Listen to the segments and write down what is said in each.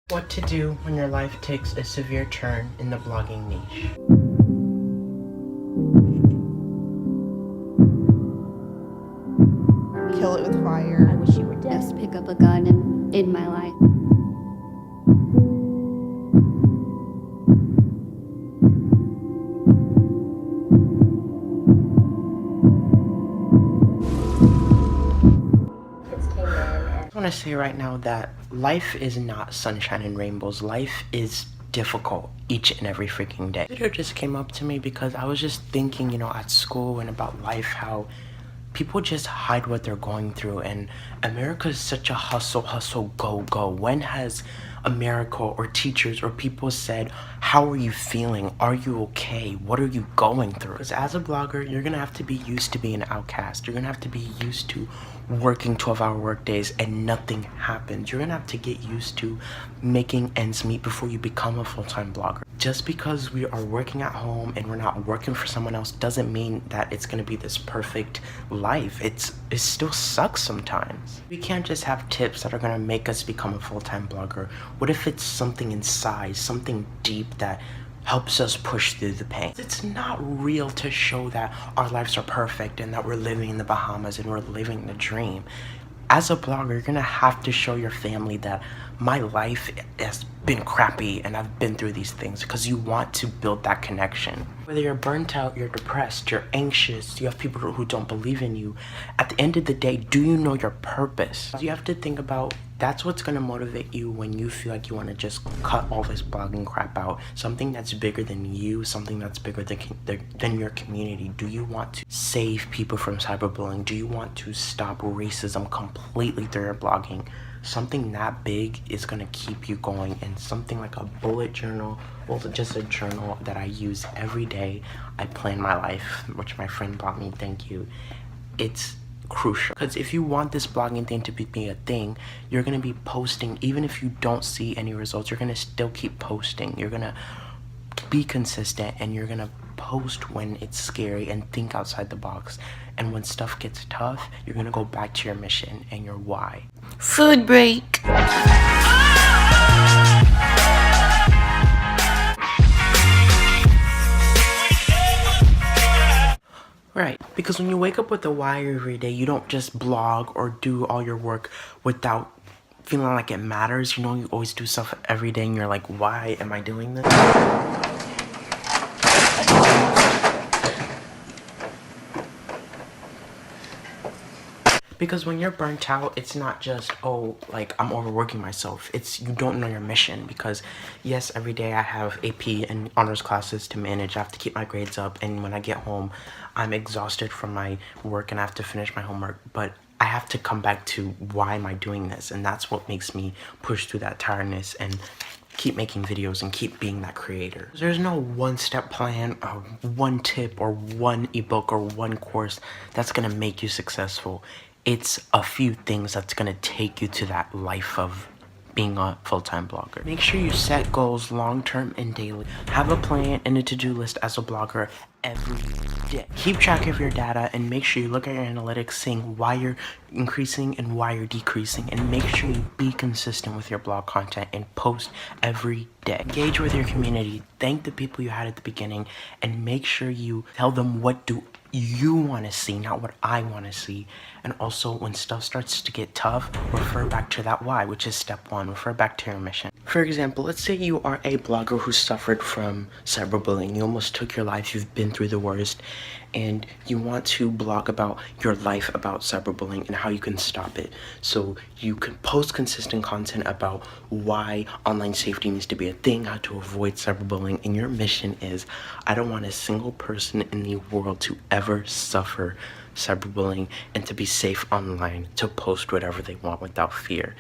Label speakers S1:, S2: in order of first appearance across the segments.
S1: What to do when your life takes a severe turn in the blogging niche.
S2: Kill it with fire.
S3: I wish you were dead. Just pick up a gun and end my life.
S1: I want to say right now that life is not sunshine and rainbows. Life is difficult each and every freaking day. The video just came up to me because I was just thinking, at school and about life, how people just hide what they're going through, and America is such a hustle, go. When has America or teachers or people said, how are you feeling? Are you okay? What are you going through? Because as a blogger, you're gonna have to be used to being an outcast. You're gonna have to be used to working 12-hour work days and nothing happens. You're gonna have to get used to making ends meet before you become a full-time blogger. Just because we are working at home and we're not working for someone else doesn't mean that it's gonna be this perfect life. It still sucks sometimes. We can't just have tips that are gonna make us become a full-time blogger. What if it's something inside, something deep that helps us push through the pain? It's not real to show that our lives are perfect and that we're living in the Bahamas and we're living the dream. As a blogger, you're gonna have to show your family that my life has been crappy and I've been through these things, because you want to build that connection. Whether you're burnt out, you're depressed, you're anxious, you have people who don't believe in you, at the end of the day, do you know your purpose? You have to think about, that's what's gonna motivate you when you feel like you wanna just cut all this blogging crap out. Something that's bigger than you, something that's bigger than your community. Do you want to save people from cyberbullying? Do you want to stop racism completely through your blogging? Something that big is gonna keep you going, and something like a bullet journal, well, just a journal that I use every day. I plan my life, which my friend bought me, thank you. It's crucial, because if you want this blogging thing to be a thing, you're gonna be posting. Even if you don't see any results, you're gonna still keep posting. You're gonna be consistent, and you're gonna post when it's scary and think outside the box. And when stuff gets tough, you're gonna go back to your mission and your why.
S2: Food break.
S1: Right, because when you wake up with a why every day, you don't just blog or do all your work without feeling like it matters. You always do stuff every day and you're like, why am I doing this? Because when you're burnt out, it's not just, oh, like, I'm overworking myself. It's, you don't know your mission. Because yes, every day I have AP and honors classes to manage. I have to keep my grades up, and when I get home, I'm exhausted from my work and I have to finish my homework. But I have to come back to, why am I doing this? And that's what makes me push through that tiredness and keep making videos and keep being that creator. There's no one-step plan or one tip or one ebook or one course that's gonna make you successful. It's a few things that's gonna take you to that life of being a full-time blogger. Make sure you set goals long-term and daily. Have a plan and a to-do list as a blogger every day. Keep track of your data and make sure you look at your analytics, seeing why you're increasing and why you're decreasing, and make sure you be consistent with your blog content and post every day. Engage with your community. Thank the people you had at the beginning, and make sure you tell them what do you want to see, not what I want to see. And also, when stuff starts to get tough, refer back to that why, which is step one. Refer back to your mission. For example, let's say you are a blogger who suffered from cyberbullying. You almost took your life, you've been through the worst, and you want to blog about your life about cyberbullying and how you can stop it. So you can post consistent content about why online safety needs to be a thing, how to avoid cyberbullying, and your mission is, I don't want a single person in the world to ever suffer cyberbullying, and to be safe online, to post whatever they want without fear.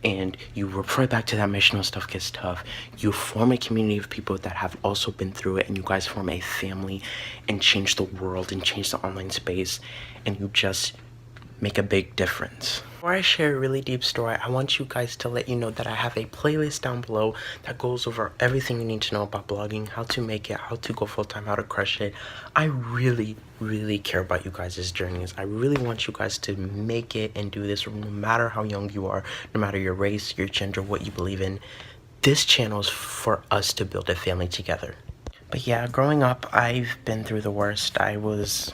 S1: And you refer back to that mission when stuff gets tough. You form a community of people that have also been through it, and you guys form a family and change the world and change the online space, and you just make a big difference. Before I share a really deep story, I want you guys to let you know that I have a playlist down below that goes over everything you need to know about blogging, how to make it, how to go full-time, how to crush it. I really care about you guys' journeys. I really want you guys to make it and do this, no matter how young you are, no matter your race, your gender, what you believe in. this channel is for us to build a family together. But yeah, growing up, I've been through the worst. I was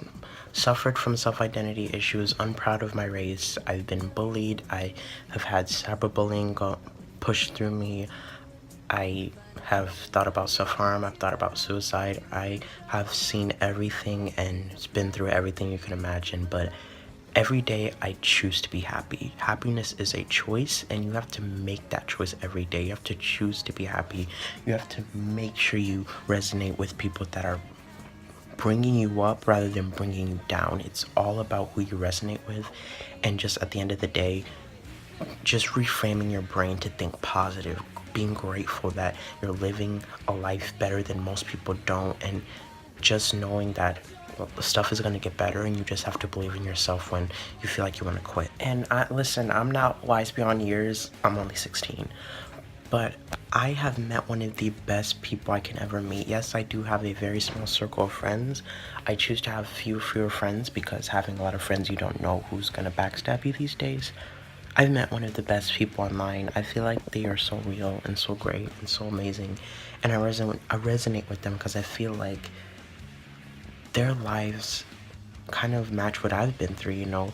S1: suffered from self-identity issues, unproud of my race. I've been bullied. I have had cyberbullying pushed through me. I have thought about self-harm. I've thought about suicide. I have seen everything and been through everything you can imagine, but every day I choose to be happy. Happiness is a choice, and you have to make that choice every day. You have to choose to be happy. You have to make sure you resonate with people that are bringing you up rather than bringing you down. It's all about who you resonate with, and just at the end of the day, just reframing your brain to think positive, being grateful that you're living a life better than most people don't, and just knowing that the stuff is going to get better, and you just have to believe in yourself when you feel like you want to quit. And listen, I'm not wise beyond years. I'm only 16. But I have met one of the best people I can ever meet. Yes, I do have a very small circle of friends. I choose to have fewer friends because having a lot of friends, you don't know who's going to backstab you these days. I've met one of the best people online. I feel like they are so real and so great and so amazing. And I resonate with them because I feel like their lives kind of match what I've been through, you know.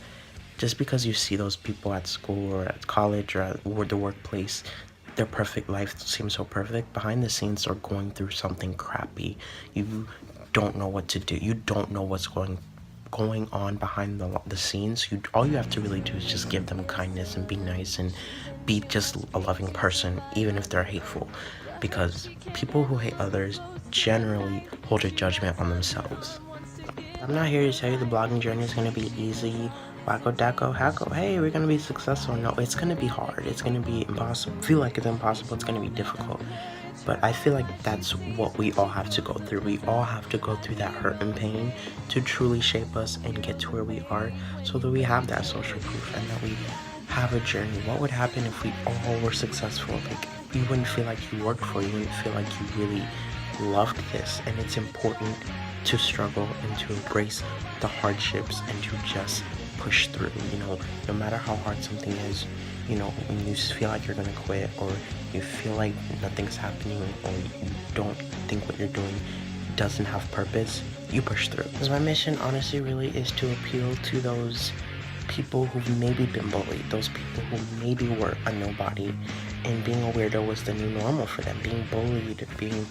S1: Just because you see those people at school or at college or at the workplace, their perfect life seems so perfect. Behind the scenes, they're going through something crappy. You don't know what to do. You don't know what's going on behind the scenes. All you have to really do is just give them kindness and be nice and be just a loving person, even if they're hateful. Because people who hate others generally hold a judgment on themselves. I'm not here to tell you the blogging journey is going to be easy, wacko dacko hacko, hey, we're going to be successful. No, it's going to be hard. It's going to be impossible. Feel like it's impossible. It's going to be difficult. But I feel like that's what we all have to go through. We all have to go through that hurt and pain to truly shape us and get to where we are, so that we have that social proof and that we have a journey. What would happen if we all were successful? Like, you wouldn't feel like you worked for it. You wouldn't feel like you really loved this. And it's important to struggle and to embrace the hardships and to just push through. You know, no matter how hard something is, you know, when you feel like you're gonna quit, or you feel like nothing's happening, or you don't think what you're doing doesn't have purpose, you push through. Because my mission honestly really is to appeal to those people who've maybe been bullied, those people who maybe were a nobody, and being a weirdo was the new normal for them. Being bullied, being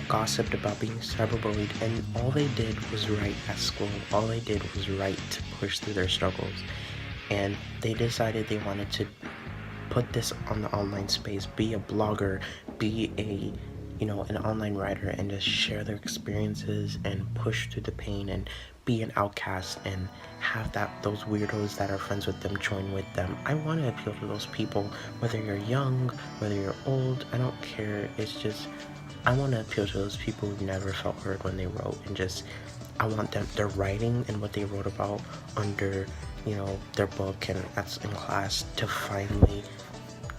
S1: gossiped about, being cyberbullied, and all they did was write at school. All they did was write to push through their struggles. And they decided they wanted to put this on the online space, be a blogger, be a, you know, an online writer, and just share their experiences and push through the pain and be an outcast and have those weirdos that are friends with them join with them. I want to appeal to those people, whether you're young, whether you're old, I don't care. It's just, I want to appeal to those people who never felt heard when they wrote, and just, I want them, their writing and what they wrote about under, you know, their book and that's in class, to finally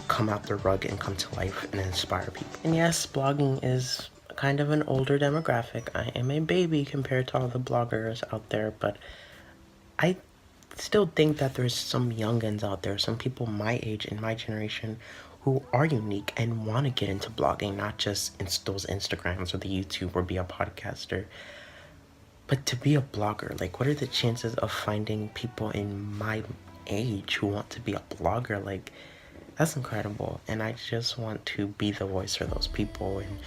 S1: come out the rug and come to life and inspire people. And yes, blogging is kind of an older demographic. I am a baby compared to all the bloggers out there, but I still think that there's some youngins out there, some people my age, in my generation, who are unique and want to get into blogging, not just those Instagrams or the YouTube or be a podcaster, but to be a blogger. Like, what are the chances of finding people in my age who want to be a blogger? Like, that's incredible. And I just want to be the voice for those people and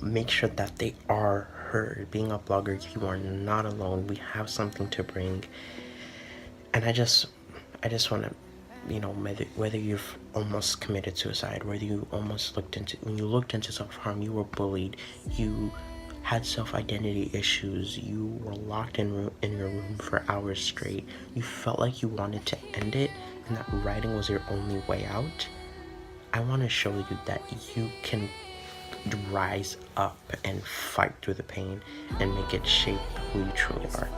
S1: make sure that they are heard. Being a blogger, you are not alone. We have something to bring. And I just want to, you know, whether you've almost committed suicide, whether you almost when you looked into self-harm, you were bullied, you had self-identity issues, you were locked in your room for hours straight, you felt like you wanted to end it, and that writing was your only way out, I want to show you that you can rise up and fight through the pain and make it shape who you truly are.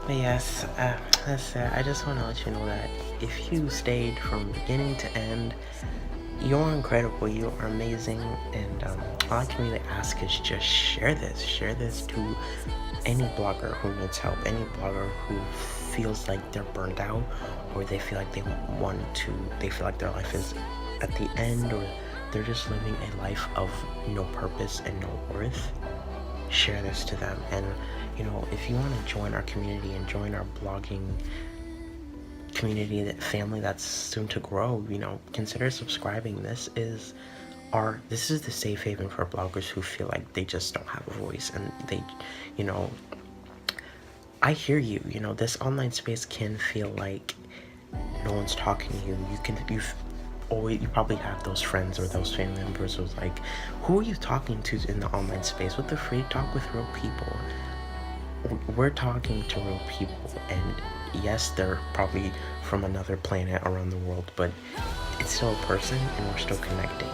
S1: But yes, that's it. I just want to let you know that if you stayed from beginning to end, you're incredible, you are amazing, and all I can really ask is just share this to any blogger who needs help, any blogger who feels like they're burned out, or they feel like they feel like their life is at the end, or they're just living a life of no purpose and no worth, share this to them. And you know, if you want to join our community and join our blogging community, that family that's soon to grow, you know, consider subscribing. This is the safe haven for bloggers who feel like they just don't have a voice, and they, you know, I hear you. You know, this online space can feel like no one's talking to you. You probably have those friends or those family members who's like, who are you talking to in the online space? What the freak? Talk with real people. We're talking to real people, and yes, they're probably from another planet around the world, but it's still a person, and we're still connecting.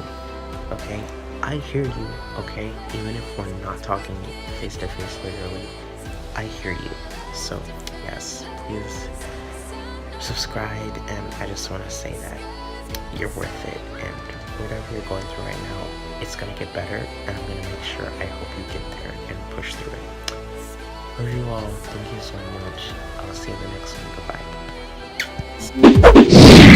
S1: Okay, I hear you. Okay, even if we're not talking face to face, literally, I hear you. So yes, please subscribe, and I just want to say that you're worth it, and whatever you're going through right now, it's gonna get better, and I'm gonna make sure, I hope you get there and push through it. Love you all. Thank you so much. I'll see you in the next one. Goodbye.